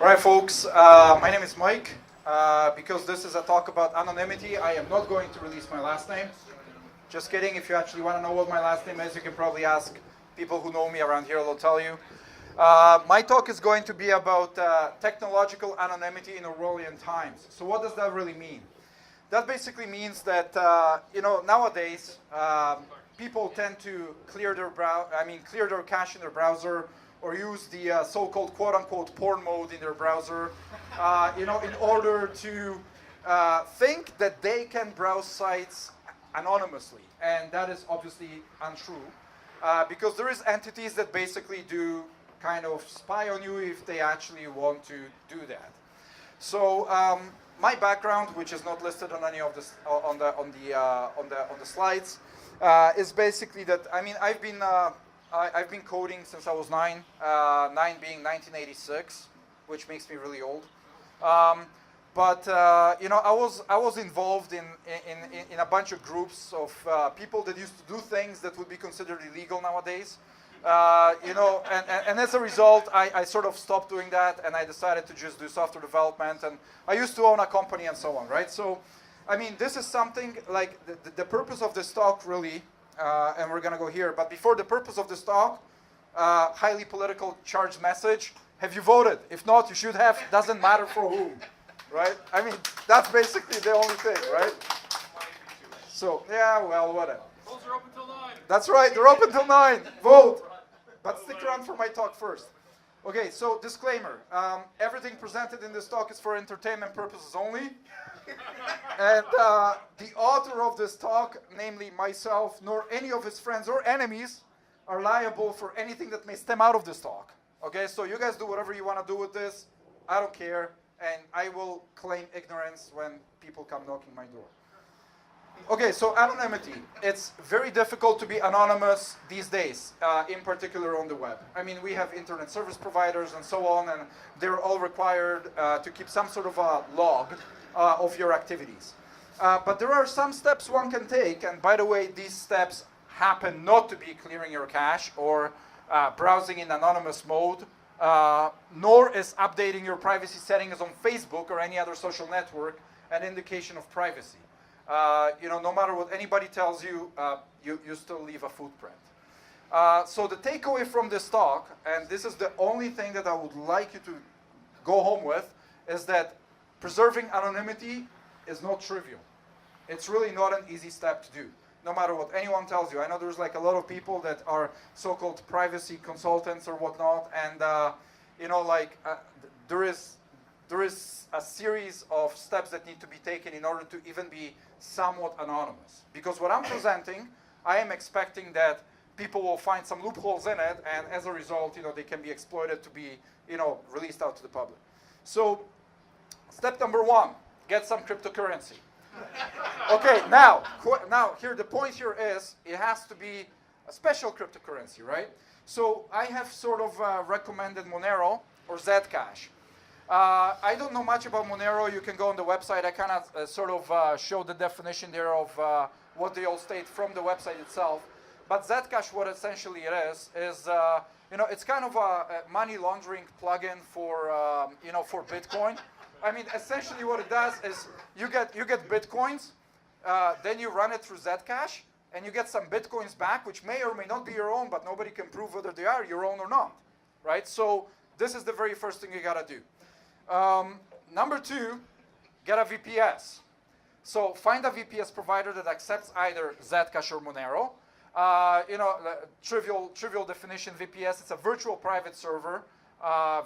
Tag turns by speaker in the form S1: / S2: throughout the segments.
S1: All right, folks, my name is Mike. Because this is a talk about anonymity, I am not going to release my last name. Just kidding. If you actually want to know what my last name is, you can probably ask people who know me around here. They'll tell you. My talk is going to be about technological anonymity in Orwelian times. So what does that really mean? That basically means that nowadays people tend to clear their cache in their browser, or use the so-called quote-unquote porn mode in their browser, in order to think that they can browse sites anonymously, and that is obviously untrue, because there is entities that basically do kind of spy on you if they actually want to do that. So my background, which is not listed on any of this on the slides, is basically that I've been coding since I was 9, 9 being 1986, which makes me really old. I was involved in a bunch of groups of people that used to do things that would be considered illegal nowadays. And as a result, I sort of stopped doing that, and I decided to just do software development. And I used to own a company and so on, right? So, this is something like the purpose of this talk really. And we're going to go here. But before the purpose of this talk, highly political charged message. Have you voted? If not, you should have. Doesn't matter for whom, right? That's basically the only thing, right? So, yeah, well, whatever.
S2: Polls are open till 9.
S1: That's right. They're open till 9. Vote. But stick around for my talk first. Okay, so disclaimer. Everything presented in this talk is for entertainment purposes only. And the author of this talk, namely myself, nor any of his friends or enemies, are liable for anything that may stem out of this talk. Okay, so you guys do whatever you want to do with this. I don't care, and I will claim ignorance when people come knocking my door. Okay, so anonymity. It's very difficult to be anonymous these days, in particular on the web. We have internet service providers and so on, and they're all required to keep some sort of a log of your activities. But there are some steps one can take, and by the way, these steps happen not to be clearing your cache or browsing in anonymous mode, nor is updating your privacy settings on Facebook or any other social network an indication of privacy. No matter what anybody tells you, you still leave a footprint. So the takeaway from this talk, and this is the only thing that I would like you to go home with, is that preserving anonymity is not trivial. It's really not an easy step to do, no matter what anyone tells you. I know there's like a lot of people that are so-called privacy consultants or whatnot, and there is a series of steps that need to be taken in order to even be somewhat anonymous. Because what I'm presenting, I am expecting that people will find some loopholes in it, and as a result, they can be exploited to be, released out to the public. So, step number 1, get some cryptocurrency. Okay, now here the point here is it has to be a special cryptocurrency, right? So I have sort of recommended Monero or Zcash. I don't know much about Monero. You can go on the website. I kind of show the definition there of what they all state from the website itself. But Zcash, what essentially it is it's kind of a money laundering plugin for Bitcoin. Essentially what it does is you get Bitcoins, then you run it through Zcash, and you get some Bitcoins back, which may or may not be your own, but nobody can prove whether they are your own or not, right? So this is the very first thing you gotta do. Number 2, get a VPS. So find a VPS provider that accepts either Zcash or Monero. Trivial definition, VPS, it's a virtual private server,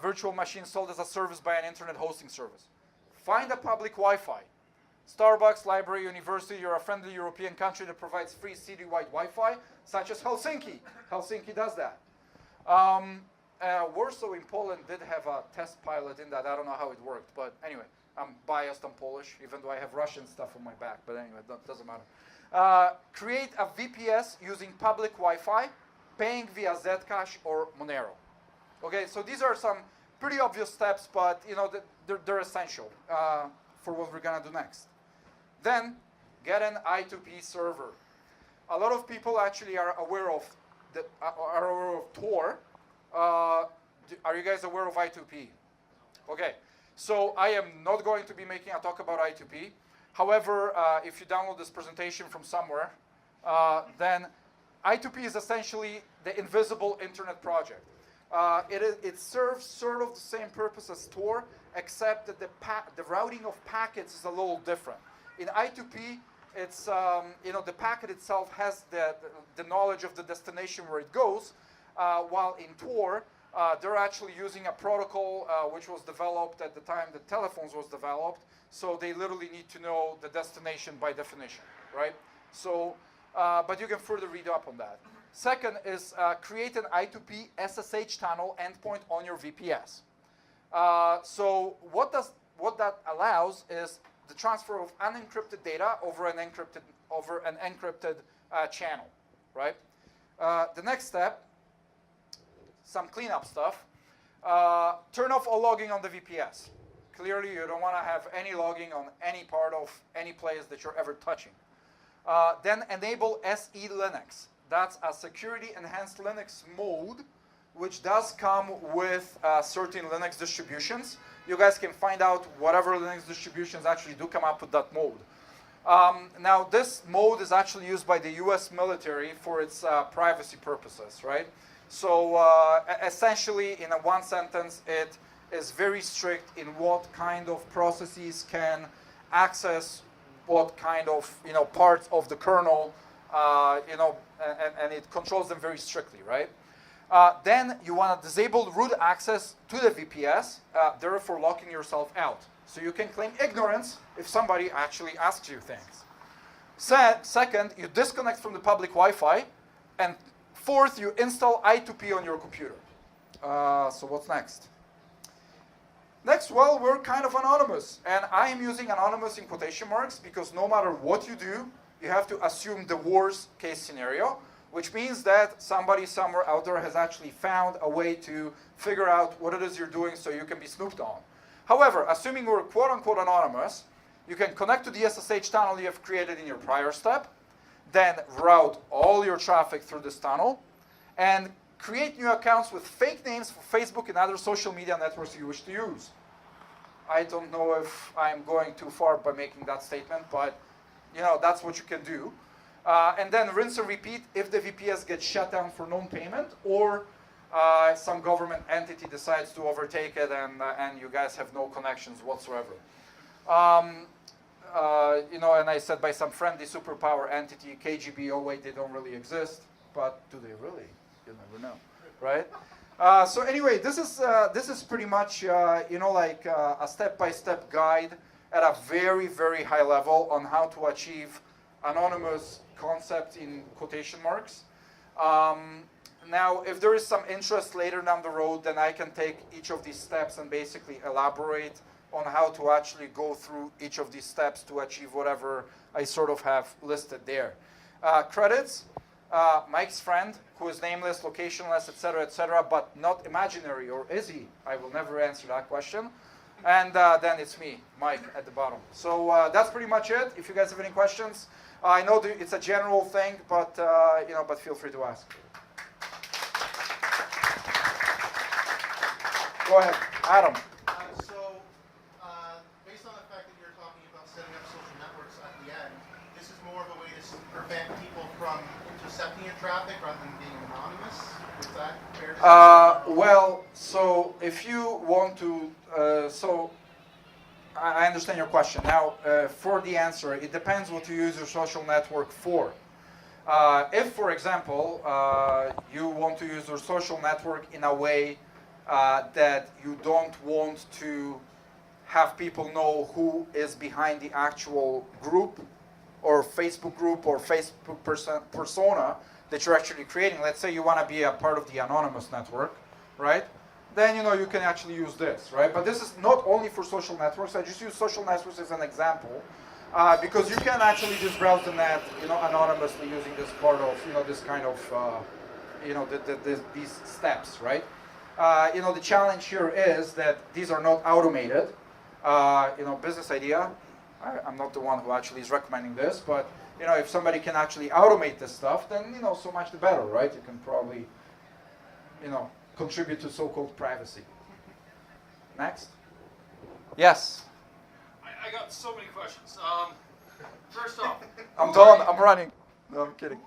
S1: virtual machine sold as a service by an internet hosting service. Find a public Wi-Fi. Starbucks, library, university, or a friendly European country that provides free city-wide Wi-Fi, such as Helsinki. Helsinki does that. Warsaw in Poland did have a test pilot in that. I don't know how it worked, but anyway, I'm biased, I'm Polish, even though I have Russian stuff on my back, but anyway, that doesn't matter. Create a VPS using public Wi-Fi, paying via Zcash or Monero. Okay, so these are some pretty obvious steps, but they're essential for what we're gonna do next. Then, get an I2P server. A lot of people actually are aware of Tor. Are you guys aware of I2P? Okay, so I am not going to be making a talk about I2P. However, if you download this presentation from somewhere, then I2P is essentially the invisible internet project. It serves sort of the same purpose as Tor, except that the routing of packets is a little different. In I2P, it's the packet itself has the knowledge of the destination where it goes, while in Tor, they're actually using a protocol which was developed at the time that telephones was developed, so they literally need to know the destination by definition, right? So, but you can further read up on that. Second is create an I2P SSH tunnel endpoint on your VPS. So what that allows is the transfer of unencrypted data over an encrypted channel, right? The next step, some cleanup stuff. Turn off all logging on the VPS. Clearly, you don't want to have any logging on any part of any place that you're ever touching. Then enable SE Linux. That's a security enhanced Linux mode, which does come with certain Linux distributions. You guys can find out whatever Linux distributions actually do come up with that mode. Now, this mode is actually used by the US military for its privacy purposes, right? So essentially, in a one sentence, it is very strict in what kind of processes can access what kind of parts of the kernel, and it controls them very strictly, right? Then you want to disable root access to the VPS, therefore locking yourself out. So you can claim ignorance if somebody actually asks you things. Second, you disconnect from the public Wi-Fi, and fourth, you install I2P on your computer. So what's next? Next, well, we're kind of anonymous. And I am using anonymous in quotation marks because no matter what you do, you have to assume the worst case scenario, which means that somebody somewhere out there has actually found a way to figure out what it is you're doing so you can be snooped on. However, assuming we're quote-unquote anonymous, you can connect to the SSH tunnel you have created in your prior step, then route all your traffic through this tunnel, and create new accounts with fake names for Facebook and other social media networks you wish to use. I don't know if I'm going too far by making that statement, but that's what you can do. And then rinse and repeat if the VPS gets shut down for non-payment or some government entity decides to overtake it and you guys have no connections whatsoever. And I said by some friendly superpower entity, KGB, oh wait, they don't really exist, but do they really? You never know, right? So anyway, this is pretty much a step-by-step guide at a very, very high level on how to achieve anonymous concept in quotation marks. Now, if there is some interest later down the road, then I can take each of these steps and basically elaborate on how to actually go through each of these steps to achieve whatever I sort of have listed there. Credits, Mike's friend, who is nameless, locationless, etc., but not imaginary, or is he? I will never answer that question. And then it's me, Mike, at the bottom. So that's pretty much it. If you guys have any questions, I know it's a general thing, but but feel free to ask. Go ahead, Adam.
S2: Based on the fact that you're talking about setting up social networks at the end, this is more of a way to prevent people from intercepting your traffic rather than being anonymous. Is that fair to say?
S1: Well, so if you want to, I understand your question. Now, for the answer, it depends what you use your social network for. If, for example, you want to use your social network in a way that you don't want to have people know who is behind the actual group or Facebook group or Facebook persona that you're actually creating. Let's say you want to be a part of the anonymous network, right? Then you can actually use this, right? But this is not only for social networks. I just use social networks as an example because you can actually just browse the net, anonymously using this part of, this kind of, these steps, right? The challenge here is that these are not automated. Business idea. I'm not the one who actually is recommending this, but if somebody can actually automate this stuff, then so much the better, right? You can probably, contribute to so-called privacy. Next. Yes.
S3: I got so many questions. First off,
S1: I'm done. I'm running. No, I'm kidding.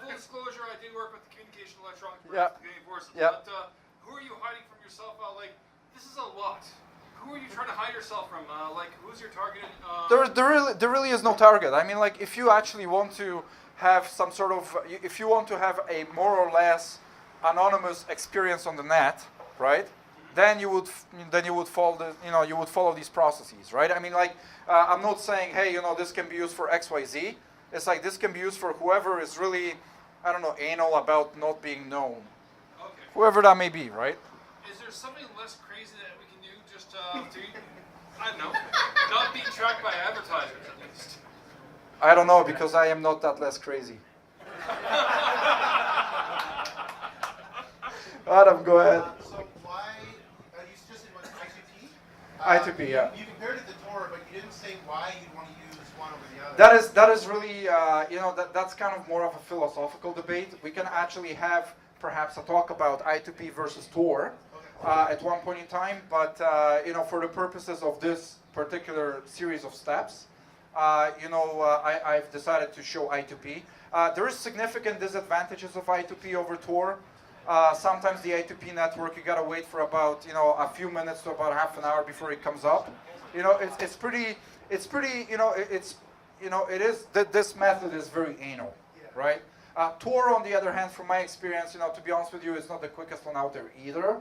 S3: Full disclosure, I did work with the Communication Electronic
S1: Yeah.
S3: Forces.
S1: Yeah.
S3: But who are you hiding from yourself? This is a lot. Who are you trying to hide yourself from? Who's your target?
S1: There really is no target. I mean, like, if you actually want to have some sort of, if you want to have a more or less anonymous experience on the net, right? Then you would follow these processes, right? I mean, like, I'm not saying, hey, this can be used for X, Y, Z. It's like this can be used for whoever is really, I don't know, anal about not being known.
S3: Okay.
S1: Whoever that may be, right?
S3: Is there something less crazy that we can do just to, I don't know, not being tracked by advertisers at least?
S1: I don't know, because I am not that less crazy. Adam, go ahead.
S2: So why, you just said what, I2P?
S1: I2P, yeah.
S2: You compared it to Tor, but you didn't say why you'd want to use one over the other.
S1: That is really, that's kind of more of a philosophical debate. We can actually have perhaps a talk about I2P versus Tor at one point in time, but for the purposes of this particular series of steps, I've decided to show I2P. There is significant disadvantages of I2P over Tor. Sometimes the I2P network, you gotta wait for about a few minutes to about half an hour before it comes up. It's pretty. This method is very anal, right? Tor, on the other hand, from my experience, to be honest with you, is not the quickest one out there either.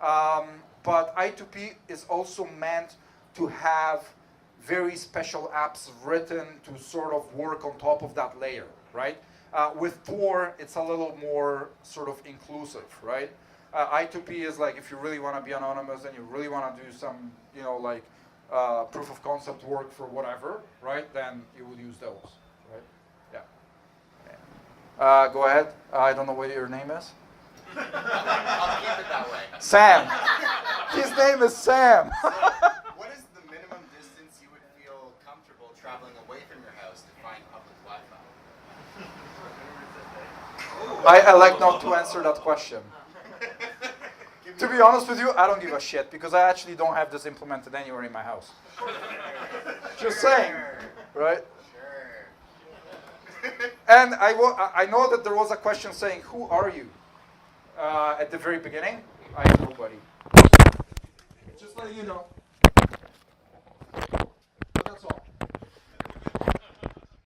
S1: But I2P is also meant to have very special apps written to sort of work on top of that layer, right? With Tor, it's a little more sort of inclusive, right? I2P is like if you really want to be anonymous and you really want to do some, proof of concept work for whatever, right? Then you would use those, right? Yeah. Go ahead. I don't know what your name is.
S4: I'll keep it that way.
S1: Sam. His name is Sam.
S4: What is the minimum distance you would feel comfortable traveling away from your house to find public Wi-Fi?
S1: I elect not to answer that question. To be honest with you, I don't give a shit because I actually don't have this implemented anywhere in my house. Just saying, right?
S4: Sure.
S1: And I know that there was a question saying, "Who are you?" At the very beginning. I am nobody. Just letting you know.